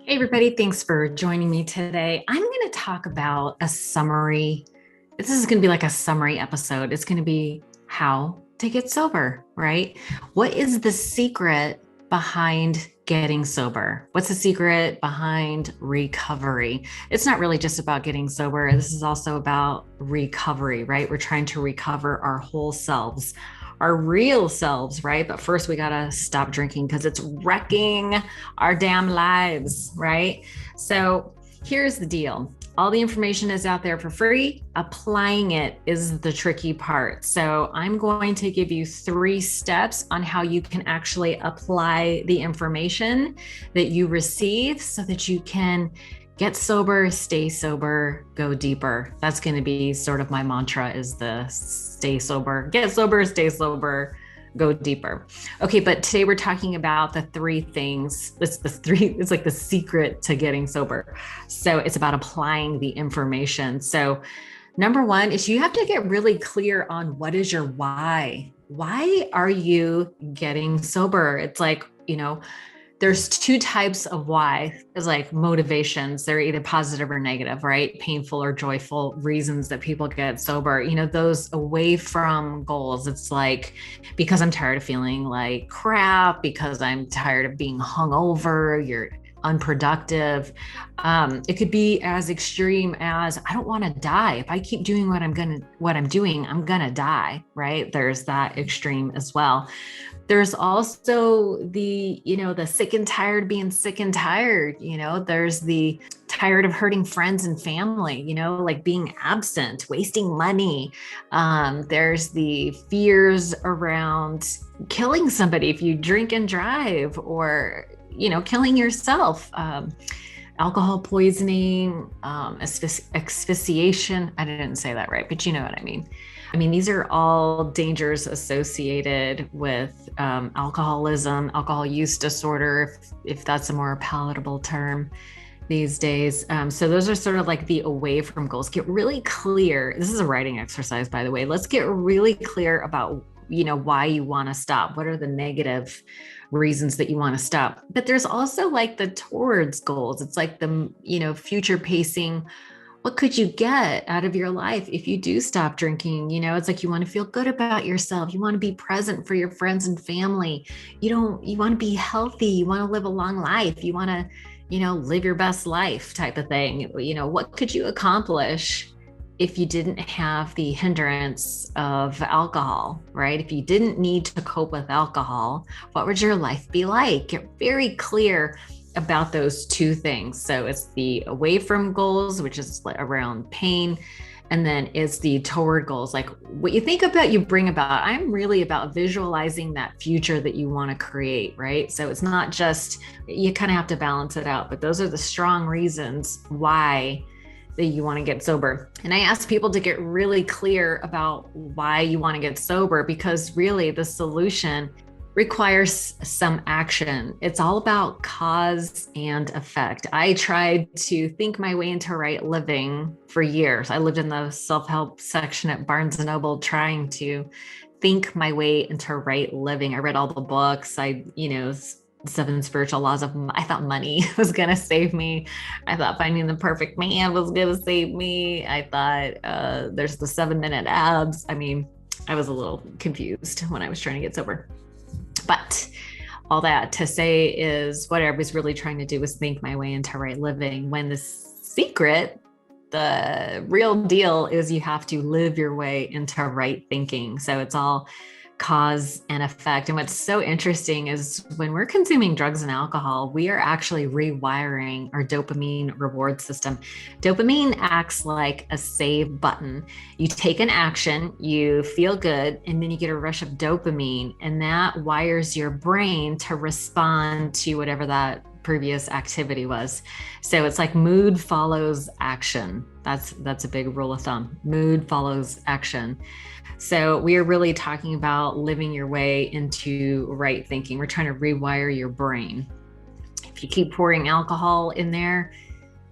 Hey, everybody. Thanks for joining me today. I'm going to talk about a summary. This is going to be like a summary episode. It's going to be how to get sober, right? What is the secret behind getting sober? What's the secret behind recovery? It's not really just about getting sober. This is also about recovery, right? We're trying to recover our whole selves, our real selves, right? But first, we got to stop drinking because it's wrecking our damn lives, right? So here's the deal. All the information is out there for free. Applying it is the tricky part. So I'm going to give you 3 steps on how you can actually apply the information that you receive so that you can get sober, stay sober, go deeper. That's going to be sort of my mantra is the stay sober, get sober, stay sober, go deeper. Okay, but today we're talking about the 3 things. It's like the secret to getting sober. So it's about applying the information. So number 1 is you have to get really clear on what is your why. Why are you getting sober? It's like, there's 2 types of why. It's like motivations. They're either positive or negative, right? Painful or joyful reasons that people get sober. Those away from goals. It's like, because I'm tired of feeling like crap, because I'm tired of being hungover, you're unproductive. It could be as extreme as I don't want to die. If I keep doing what I'm doing, I'm gonna die, right? There's that extreme as well. There's also the sick and tired being sick and tired. There's the tired of hurting friends and family, like being absent, wasting money. There's the fears around killing somebody if you drink and drive, or, killing yourself. Alcohol poisoning, asphyxiation. I didn't say that right, but you know what I mean. These are all dangers associated with alcoholism, alcohol use disorder, if that's a more palatable term these days. So those are sort of like the away from goals. Get really clear. This is a writing exercise, by the way. Let's get really clear about, why you want to stop. What are the negative reasons that you want to stop? But there's also like the towards goals. It's like the, future pacing. What could you get out of your life if you do stop drinking? It's like you want to feel good about yourself. You want to be present for your friends and family. You want to be healthy. You want to live a long life. You want to, live your best life type of thing. What could you accomplish if you didn't have the hindrance of alcohol, right? If you didn't need to cope with alcohol, what would your life be like? Get very clear about those 2 things. So it's the away from goals, which is around pain. And then it's the toward goals. Like what you think about, you bring about. I'm really about visualizing that future that you want to create, right? So it's not just, you kind of have to balance it out, but those are the strong reasons why that you want to get sober. And I ask people to get really clear about why you want to get sober, because really the solution requires some action. It's all about cause and effect. I tried to think my way into right living for years. I lived in the self-help section at Barnes and Noble trying to think my way into right living. I read all the books. 7 spiritual laws of, I thought money was going to save me. I thought finding the perfect man was going to save me. I thought there's the 7-minute abs. I was a little confused when I was trying to get sober. But all that to say is what I was really trying to do was think my way into right living, when the secret, the real deal is you have to live your way into right thinking. So it's all cause and effect. And what's so interesting is when we're consuming drugs and alcohol, we are actually rewiring our dopamine reward system. Dopamine acts like a save button. You take an action, you feel good, and then you get a rush of dopamine, and that wires your brain to respond to whatever that previous activity was. So it's like mood follows action. That's a big rule of thumb. Mood follows action. So we are really talking about living your way into right thinking. We're trying to rewire your brain. If you keep pouring alcohol in there,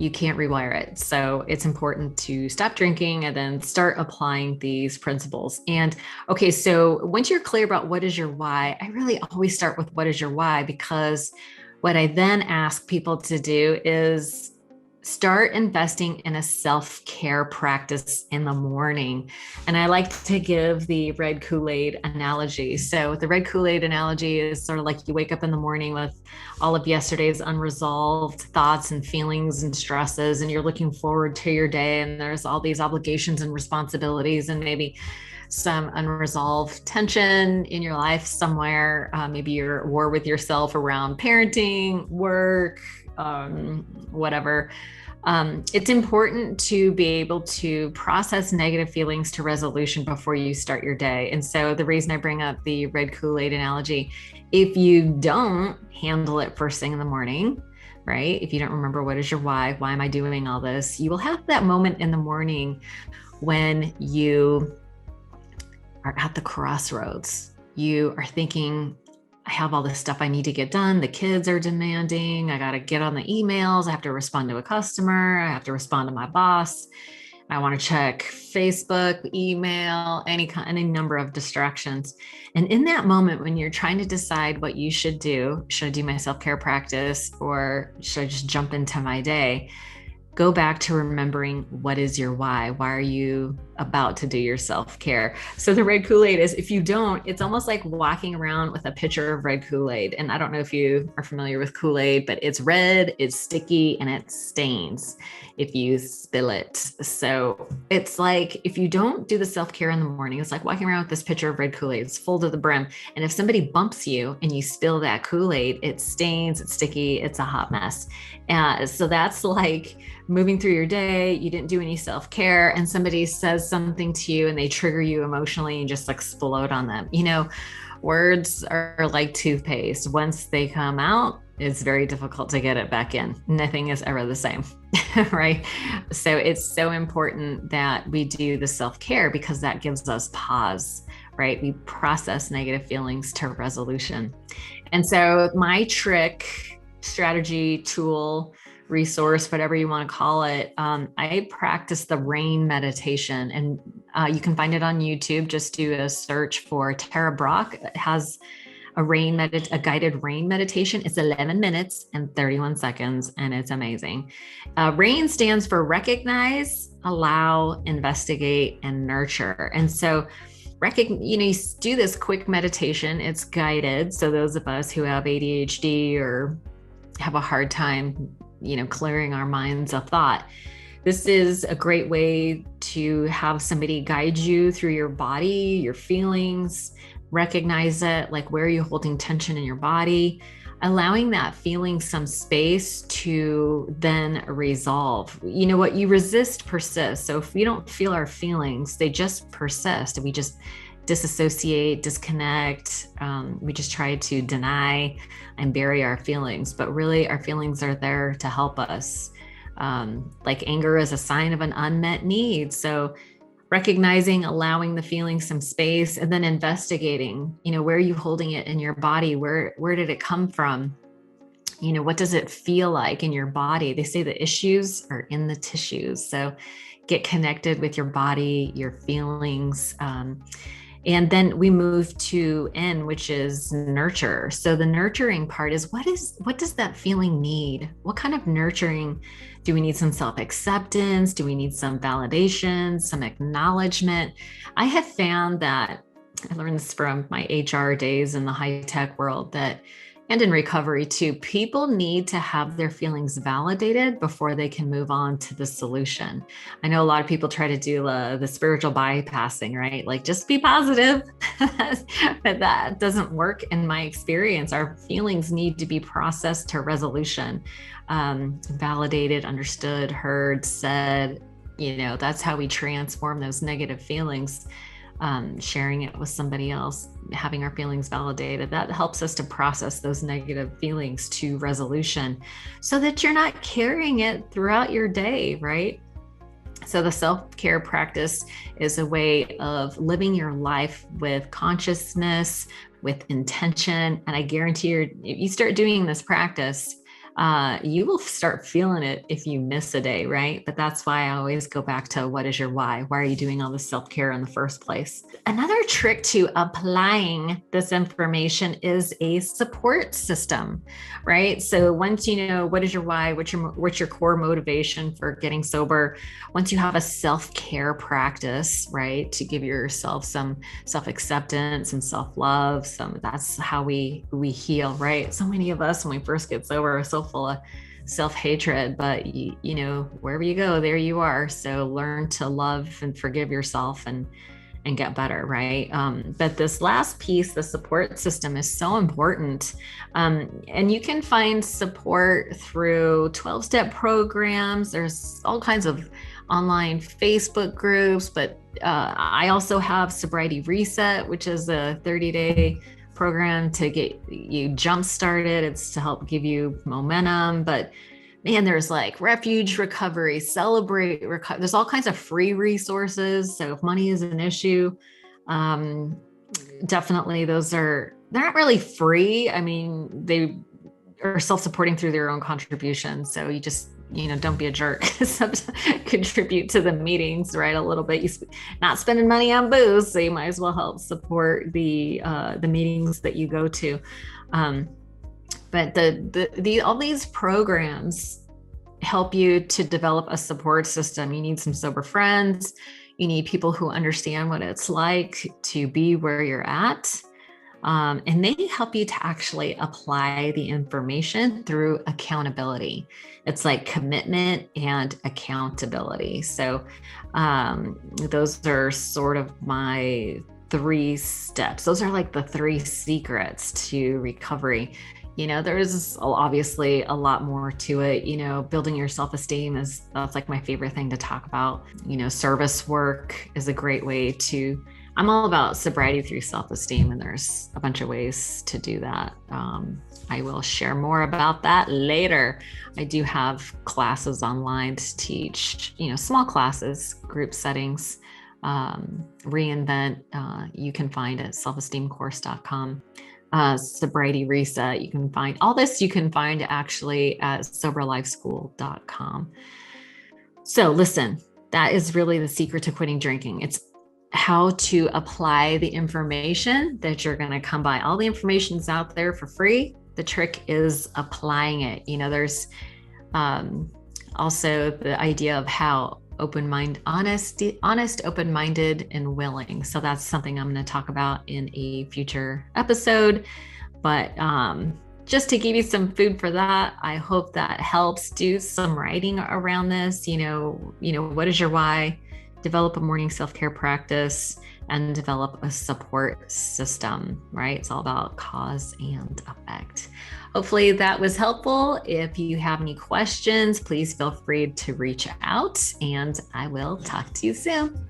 you can't rewire it. So it's important to stop drinking and then start applying these principles. And okay, so once you're clear about what is your why, I really always start with what is your why, because What I then ask people to do is start investing in a self-care practice in the morning. And I like to give the red Kool-Aid analogy. So the red Kool-Aid analogy is sort of like you wake up in the morning with all of yesterday's unresolved thoughts and feelings and stresses, and you're looking forward to your day. And there's all these obligations and responsibilities and maybe some unresolved tension in your life somewhere. Maybe you're at war with yourself around parenting, work, whatever. It's important to be able to process negative feelings to resolution before you start your day. And so the reason I bring up the red Kool-Aid analogy, if you don't handle it first thing in the morning, right? If you don't remember what is your why am I doing all this? You will have that moment in the morning when you are at the crossroads. You are thinking, I have all this stuff I need to get done. The kids are demanding. I got to get on the emails. I have to respond to a customer. I have to respond to my boss. I want to check Facebook, email, any number of distractions. And in that moment, when you're trying to decide what you should I do my self-care practice or should I just jump into my day? Go back to remembering what is your why. Why are you about to do your self-care? So the red Kool-Aid is, if you don't, it's almost like walking around with a pitcher of red Kool-Aid. And I don't know if you are familiar with Kool-Aid, but it's red, it's sticky, and it stains if you spill it. So it's like, if you don't do the self-care in the morning, it's like walking around with this pitcher of red Kool-Aid. It's full to the brim. And if somebody bumps you and you spill that Kool-Aid, it stains, it's sticky, it's a hot mess. So that's like moving through your day, you didn't do any self-care, and somebody says something to you and they trigger you emotionally and just explode on them. Words are like toothpaste. Once they come out, it's very difficult to get it back in. Nothing is ever the same, right? So it's so important that we do the self-care because that gives us pause, right? We process negative feelings to resolution. And so my trick, strategy, tool, resource, whatever you want to call it, I practice the rain meditation, and you can find it on YouTube. Just do a search for Tara Brach. It has a guided rain meditation. It's 11 minutes and 31 seconds, and it's amazing. RAIN stands for recognize, allow, investigate, and nurture. And so you do this quick meditation. It's guided. So those of us who have ADHD or have a hard time, clearing our minds of thought, this is a great way to have somebody guide you through your body, your feelings, recognize it, like where are you holding tension in your body, allowing that feeling some space to then resolve. What you resist persists. So if we don't feel our feelings, they just persist. We just disassociate, disconnect. We just try to deny and bury our feelings, but really our feelings are there to help us. Like anger is a sign of an unmet need. So recognizing, allowing the feeling some space, and then investigating, where are you holding it in your body? Where did it come from? What does it feel like in your body? They say the issues are in the tissues. So get connected with your body, your feelings. And then we move to N, which is nurture. So the nurturing part is what does that feeling need? What kind of nurturing? Do we need some self-acceptance? Do we need some validation, some acknowledgement? I have found that, I learned this from my HR days in the high-tech world, and in recovery too, people need to have their feelings validated before they can move on to the solution. I know a lot of people try to do the spiritual bypassing, right? Like just be positive, but that doesn't work in my experience. Our feelings need to be processed to resolution, validated, understood, heard, said. That's how we transform those negative feelings. Sharing it with somebody else, having our feelings validated, that helps us to process those negative feelings to resolution so that you're not carrying it throughout your day, right? So the self-care practice is a way of living your life with consciousness, with intention. And I guarantee you start doing this practice, you will start feeling it if you miss a day, right? But that's why I always go back to what is your why? Why are you doing all this self-care in the first place? Another trick to applying this information is a support system, right? So once you know what is your why, what's your core motivation for getting sober, once you have a self-care practice, right, to give yourself some self-acceptance and self-love, that's how we heal, right? So many of us when we first get sober are so full of self-hatred, but you know, wherever you go, there you are. So learn to love and forgive yourself and get better, right? But this last piece, the support system, is so important. And you can find support through 12-step programs. There's all kinds of online Facebook groups, but I also have Sobriety Reset, which is a 30-day program to get you jump started. It's to help give you momentum, but man, there's like Refuge Recovery, Celebrate Recovery. There's all kinds of free resources. So if money is an issue, definitely they're not really free. I mean, they are self-supporting through their own contributions. So you just, don't be a jerk. Contribute to the meetings, right? A little bit. You're not spending money on booze, so you might as well help support the meetings that you go to. But all these programs help you to develop a support system. You need some sober friends. You need people who understand what it's like to be where you're at. And they help you to actually apply the information through accountability. It's like commitment and accountability. So those are sort of my 3 steps. Those are like the 3 secrets to recovery. There's obviously a lot more to it. Building your self-esteem that's like my favorite thing to talk about. Service work is a great way to. I'm all about sobriety through self-esteem, and there's a bunch of ways to do that. I will share more about that later. I do have classes online to teach, small classes, group settings, reinvent. You can find at selfesteemcourse.com. Sobriety Reset. You can find all this. You can find actually at soberlifeschool.com. So listen, that is really the secret to quitting drinking. It's how to apply the information that you're going to come by. All the information is out there for free. The trick is applying it. There's also the idea of how honest, open-minded, and willing. So that's something I'm going to talk about in a future episode. But just to give you some food for that, I hope that helps. Do some writing around this. What is your why? Develop a morning self-care practice and develop a support system, right? It's all about cause and effect. Hopefully that was helpful. If you have any questions, please feel free to reach out, and I will talk to you soon.